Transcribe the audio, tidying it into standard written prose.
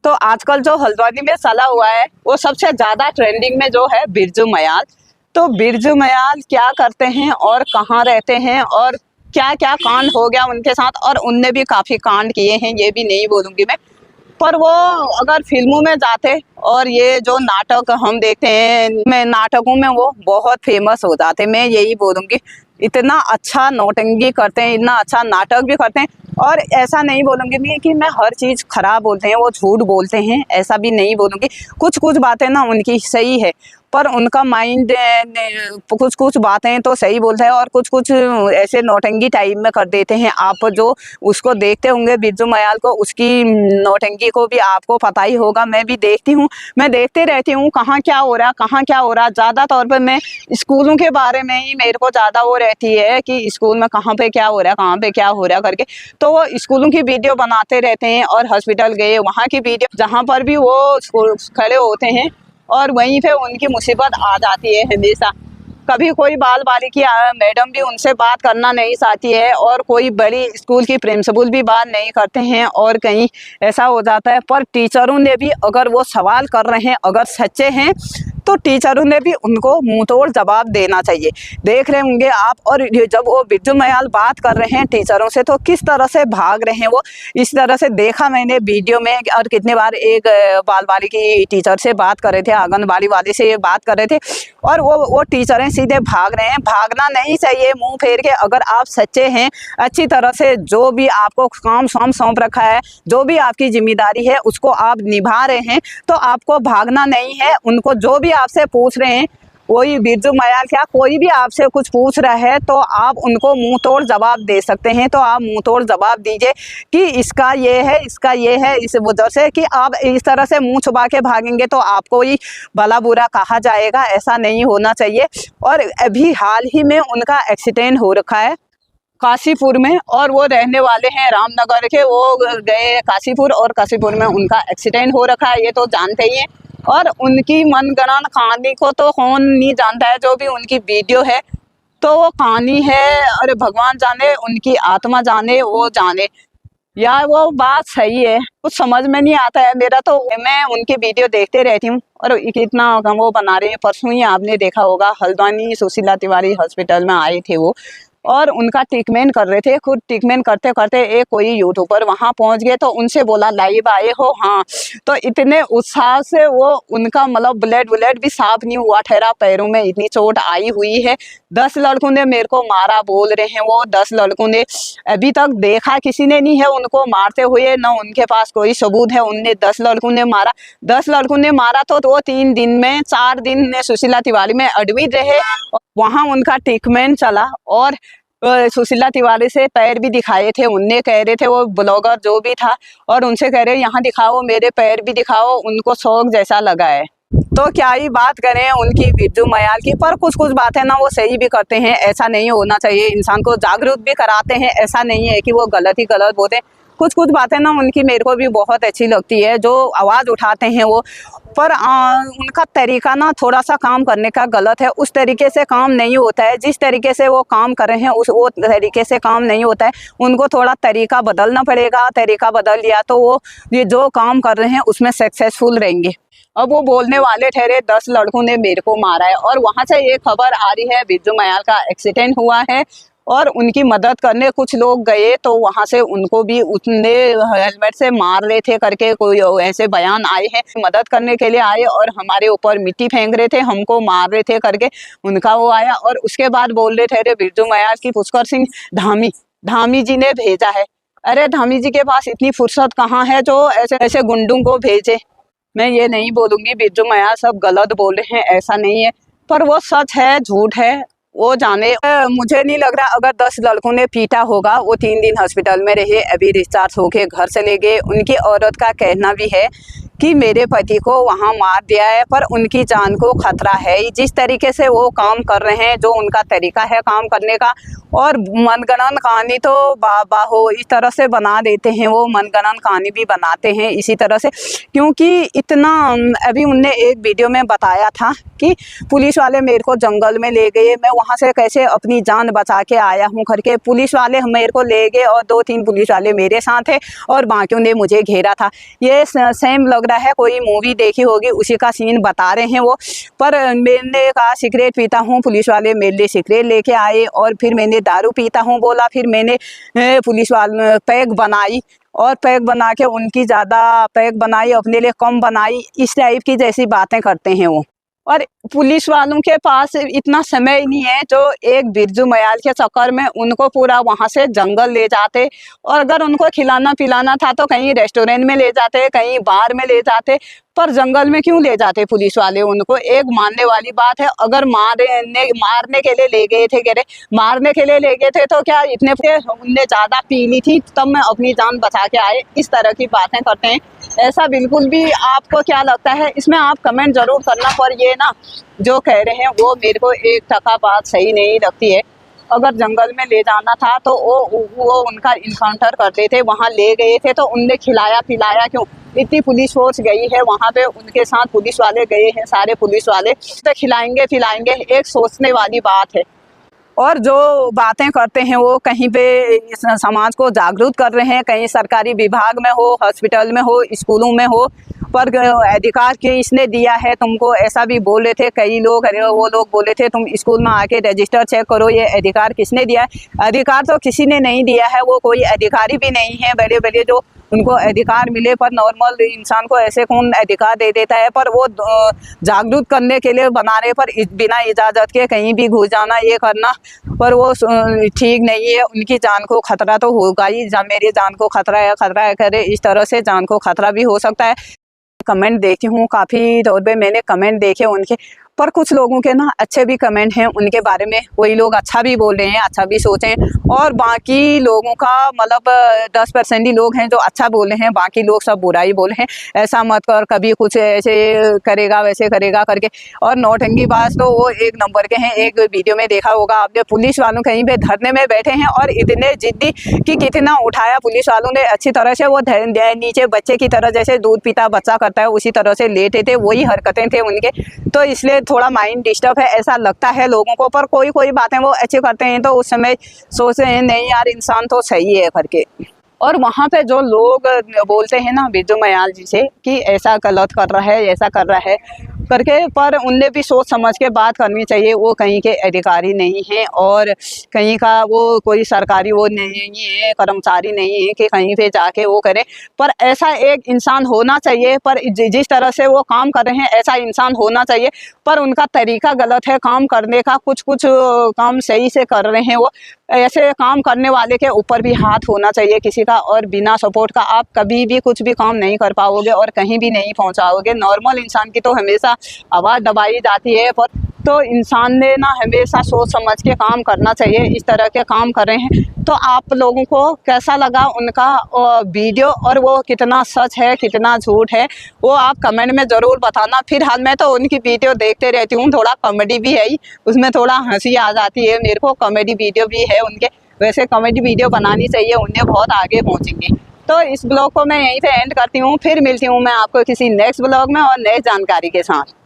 तो आजकल जो हल्द्वानी में चला हुआ है वो सबसे ज़्यादा ट्रेंडिंग में जो है बिरजू मयाल। तो बिरजू मयाल क्या करते हैं और कहाँ रहते हैं और क्या क्या कांड हो गया उनके साथ, और उनने भी काफ़ी कांड किए हैं, ये भी नहीं बोलूँगी मैं। पर वो अगर फिल्मों में जाते और ये जो नाटक हम देखते हैं, मैं नाटकों में वो बहुत फेमस हो जाते, मैं यही बोलूँगी। इतना अच्छा नौटंकी करते हैं, इतना अच्छा नाटक भी करते हैं। और ऐसा नहीं बोलूँगी मैं कि मैं हर चीज़ खराब बोलते हैं, वो झूठ बोलते हैं, ऐसा भी नहीं बोलूँगी। कुछ कुछ बातें ना उनकी सही है, पर उनका माइंड कुछ कुछ बातें तो सही बोलते हैं और कुछ कुछ ऐसे नौटंकी टाइप में कर देते हैं। आप जो उसको देखते होंगे बिरजू मयाल को, उसकी नौटंकी को भी आपको पता ही होगा। मैं भी देखती हूँ, मैं देखते रहती हूँ कहाँ क्या हो रहा, कहाँ क्या हो रहा। ज़्यादा तौर पर मैं स्कूलों के बारे में ही मेरे को ज़्यादा वो रहती है कि स्कूल में कहाँ पे क्या हो रहा है, कहाँ पे क्या हो रहा है करके। तो वो स्कूलों की वीडियो बनाते रहते हैं और हॉस्पिटल गए वहाँ की वीडियो, जहाँ पर भी वो खड़े होते हैं और वहीं पे उनकी मुसीबत आ जाती है हमेशा। कभी कोई बाल बालिका मैडम भी उनसे बात करना नहीं चाहती है और कोई बड़ी स्कूल की प्रिंसिपल भी बात नहीं करते हैं और कहीं ऐसा हो जाता है। पर टीचरों ने भी अगर वो सवाल कर रहे हैं, अगर सच्चे हैं, तो टीचरों ने भी उनको मुंह तोड़ जवाब देना चाहिए। देख रहे होंगे आप, और जब वो बिरजू मयाल बात कर रहे हैं टीचरों से तो किस तरह से भाग रहे हैं वो, इस तरह से देखा मैंने वीडियो में। और कितने बार एक बाल बालिका टीचर से बात कर रहे थे, आंगनबाड़ी वाले से बात कर रहे थे, और वो टीचरें सीधे भाग रहे हैं। भागना नहीं चाहिए, मुंह फेर के अगर आप सच्चे हैं, अच्छी तरह से जो भी आपको काम सौंप रखा है, जो भी आपकी जिम्मेदारी है उसको आप निभा रहे हैं, तो आपको भागना नहीं है। उनको जो भी आपसे पूछ रहे हैं, कोई बिरजू मयाल क्या कोई भी आपसे कुछ पूछ रहा है तो आप उनको मुंह तोड़ जवाब दे सकते हैं। तो आप मुंह तोड़ जवाब दीजिए कि इसका ये है, इसका ये है, इस वजह से। कि आप इस तरह से मुंह छुपा के भागेंगे तो आपको ही भला बुरा कहा जाएगा, ऐसा नहीं होना चाहिए। और अभी हाल ही में उनका एक्सीडेंट हो रखा है काशीपुर में, और वो रहने वाले हैं रामनगर के। वो गए काशीपुर और काशीपुर में उनका एक्सीडेंट हो रखा है, ये तो जानते ही हैं। और उनकी मनगढ़ंत कहानी को तो कौन नहीं जानता है, जो भी उनकी वीडियो है तो वो कहानी है, अरे भगवान जाने, उनकी आत्मा जाने, वो जाने। यार वो बात सही है, कुछ समझ में नहीं आता है मेरा तो। मैं उनकी वीडियो देखते रहती हूँ और कितना वो बना रहे हैं। परसों ही आपने देखा होगा हल्द्वानी सुशीला तिवारी हॉस्पिटल में आए थे वो, और उनका ट्रीटमेंट कर रहे थे। खुद ट्रीटमेंट करते करते एक कोई यूट्यूबर वहां पहुंच गए तो उनसे बोला लाइव आए हो, हाँ। तो इतने उत्साह से वो उनका मतलब ब्लड भी साफ नहीं हुआ ठहरा, पैरों में इतनी चोट आई हुई है। 10 लड़कों ने मेरे को मारा बोल रहे हैं वो। 10 लड़कों ने, अभी तक देखा किसी ने नहीं है उनको मारते हुए, न उनके पास कोई सबूत है। उनने 10 लड़कों ने मारा, 10 लड़कों ने मारा। तो वो 3 दिन में 4 दिन सुशीला तिवारी में एडमिट रहे, वहां उनका ट्रीटमेंट चला। और सुशीला तिवारी से पैर भी दिखाए थे, उनने कह रहे थे वो ब्लॉगर जो भी था, और उनसे कह रहे यहाँ दिखाओ, मेरे पैर भी दिखाओ। उनको शौक जैसा लगा है। तो क्या ही बात करें उनकी बिरजू मयाल की। पर कुछ कुछ बातें ना वो सही भी करते हैं, ऐसा नहीं होना चाहिए। इंसान को जागरूक भी कराते हैं, ऐसा नहीं है कि वो गलत ही गलत बोलते हैं। कुछ कुछ बातें ना उनकी मेरे को भी बहुत अच्छी लगती है, जो आवाज़ उठाते हैं वो। पर उनका तरीका ना थोड़ा सा काम करने का गलत है। उस तरीके से काम नहीं होता है, जिस तरीके से वो काम कर रहे हैं वो तरीके से काम नहीं होता है। उनको थोड़ा तरीका बदलना पड़ेगा। तरीका बदल लिया तो वो ये जो काम कर रहे हैं उसमें सक्सेसफुल रहेंगे। अब वो बोलने वाले ठहरे 10 लड़कों ने मेरे को मारा है, और वहाँ से ये खबर आ रही है बिरजू मयाल का एक्सीडेंट हुआ है और उनकी मदद करने कुछ लोग गए तो वहाँ से उनको भी उतने हेलमेट से मार रहे थे करके कोई ऐसे बयान आए हैं। मदद करने के लिए आए और हमारे ऊपर मिट्टी फेंक रहे थे, हमको मार रहे थे करके उनका वो आया। और उसके बाद बोल रहे थे बिरजू मयाल की पुष्कर सिंह धामी जी ने भेजा है। अरे धामी जी के पास इतनी फुर्सत कहाँ है जो ऐसे ऐसे गुंडों को भेजे। मैं ये नहीं बोलूँगी बिरजू मयाल सब गलत बोल रहे हैं, ऐसा नहीं है, पर वो सच है झूठ है वो जाने। मुझे नहीं लग रहा अगर 10 लड़कों ने पीटा होगा। वो 3 दिन हॉस्पिटल में रहे, अभी डिस्चार्ज होके घर चले गए। उनकी औरत का कहना भी है कि मेरे पति को वहाँ मार दिया है, पर उनकी जान को खतरा है। जिस तरीके से वो काम कर रहे हैं, जो उनका तरीका है काम करने का, और मनगढ़ंत कहानी तो बाहो इस तरह से बना देते हैं, वो मनगढ़ंत कहानी भी बनाते हैं इसी तरह से। क्योंकि इतना अभी उनने एक वीडियो में बताया था कि पुलिस वाले मेरे को जंगल में ले गए, मैं वहाँ से कैसे अपनी जान बचा के आया हूँ करके। पुलिस वाले मेरे को ले गए और 2-3 पुलिस वाले मेरे साथ है और बाकियों ने मुझे घेरा था। ये सेम लग रहा है, कोई मूवी देखी होगी उसी का सीन बता रहे हैं वो। पर मैंने कहा सिगरेट पीता हूँ, पुलिस वाले मेरे लिए सिगरेट लेके आए, और फिर मैंने दारू पीता हूँ बोला, फिर मैंने पुलिस वाले पैक बनाई और पैक बना के उनकी ज़्यादा पैक बनाई, अपने लिए कम बनाई, इस टाइप की जैसी बातें करते हैं वो। और पुलिस वालों के पास इतना समय ही नहीं है, जो एक बिरजू मयाल के चक्कर में उनको पूरा वहाँ से जंगल ले जाते, और अगर उनको खिलाना पिलाना था तो कहीं रेस्टोरेंट में ले जाते, कहीं बार में ले जाते, पर जंगल में क्यों ले जाते पुलिस वाले उनको। एक मानने वाली बात है, अगर मारने के लिए ले गए थे, कह रहे मारने के लिए ले गए थे तो क्या इतने उनने ज़्यादा पी ली थी तब मैं अपनी जान बचा के आए, इस तरह की बातें करते हैं। ऐसा बिल्कुल भी आपको क्या लगता है, इसमें आप कमेंट ज़रूर करना। पर ये ना जो कह रहे हैं वो मेरे को 1% बात सही नहीं लगती है। अगर जंगल में ले जाना था तो वो उनका इनकाउंटर करते थे, वहाँ ले गए थे तो उनने खिलाया पिलाया क्यों। इतनी पुलिस फोर्स गई है वहाँ पे, उनके साथ पुलिस वाले गए हैं, सारे पुलिस वाले तो खिलाएंगे पिलाएंगे, एक सोचने वाली बात है। और जो बातें करते हैं वो कहीं पे समाज को जागरूक कर रहे हैं, कहीं सरकारी विभाग में हो, हॉस्पिटल में हो, स्कूलों में हो, पर अधिकार किसने दिया है तुमको, ऐसा भी बोल रहे थे कई लोग। वो लोग बोले थे तुम स्कूल में आके रजिस्टर चेक करो, ये अधिकार किसने दिया है। अधिकार तो किसी ने नहीं दिया है, वो कोई अधिकारी भी नहीं है बड़े बड़े जो उनको अधिकार मिले, पर नॉर्मल इंसान को ऐसे कौन अधिकार दे देता है। पर वो जागरूक करने के लिए बना रहे, पर बिना इजाज़त के कहीं भी घुस जाना ये करना, पर वो ठीक नहीं है। उनकी जान को खतरा तो होगा ही, मेरी जान को खतरा है करे, इस तरह से जान को खतरा भी हो सकता है। कमेंट देखती हूँ काफ़ी तौर पे मैंने कमेंट देखे उनके, पर कुछ लोगों के ना अच्छे भी कमेंट हैं उनके बारे में, वही लोग अच्छा भी बोल रहे हैं, अच्छा भी सोचें, और बाकी लोगों का मतलब 10% ही लोग हैं जो अच्छा बोले हैं, बाकी लोग सब बुरा ही बोले हैं। ऐसा मत कर, कभी कुछ ऐसे करेगा वैसे करेगा करके। और नौटंकी बाज तो वो एक नंबर के हैं। एक वीडियो में देखा होगा आपने, पुलिस वालों कहीं पे धरने में बैठे हैं और इतने जिद्दी कि कितना उठाया पुलिस वालों ने अच्छी तरह से, वो नीचे बच्चे की तरह जैसे दूध पीता बच्चा करता है उसी तरह से लेटे थे, वही हरकतें थे उनके। तो इसलिए थोड़ा माइंड डिस्टर्ब है ऐसा लगता है लोगों को। पर कोई बातें वो अच्छे करते हैं तो उस समय सोचते हैं नहीं यार इंसान तो सही है करके। और वहाँ पे जो लोग बोलते हैं ना बिरजू मयाल जी से कि ऐसा गलत कर रहा है, ऐसा कर रहा है करके, पर उनने भी सोच समझ के बात करनी चाहिए। वो कहीं के अधिकारी नहीं हैं और कहीं का वो कोई सरकारी वो नहीं है, कर्मचारी नहीं है कि कहीं पे जाके वो करें। पर ऐसा एक इंसान होना चाहिए, पर जिस तरह से वो काम कर रहे हैं ऐसा इंसान होना चाहिए। पर उनका तरीका गलत है काम करने का, कुछ काम सही से कर रहे हैं वो। ऐसे काम करने वाले के ऊपर भी हाथ होना चाहिए किसी का, और बिना सपोर्ट का आप कभी भी कुछ भी काम नहीं कर पाओगे और कहीं भी नहीं पहुंचाओगे। नॉर्मल इंसान की तो हमेशा आवाज़ दबाई जाती है, पर तो इंसान ने ना हमेशा सोच समझ के काम करना चाहिए। इस तरह के काम कर रहे हैं। तो आप लोगों को कैसा लगा उनका वीडियो, और वो कितना सच है कितना झूठ है वो आप कमेंट में ज़रूर बताना। फिलहाल मैं तो उनकी वीडियो देखते रहती हूँ, थोड़ा कॉमेडी भी है, उसमें थोड़ा हंसी आ जाती है मेरे को। कॉमेडी वीडियो भी है उनके, वैसे कॉमेडी वीडियो बनानी चाहिए, उन्हें बहुत आगे पहुँचेंगे। तो इस ब्लॉग को मैं यहीं पे एंड करती हूँ, फिर मिलती हूँ मैं आपको किसी नेक्स्ट ब्लॉग में और नई जानकारी के साथ।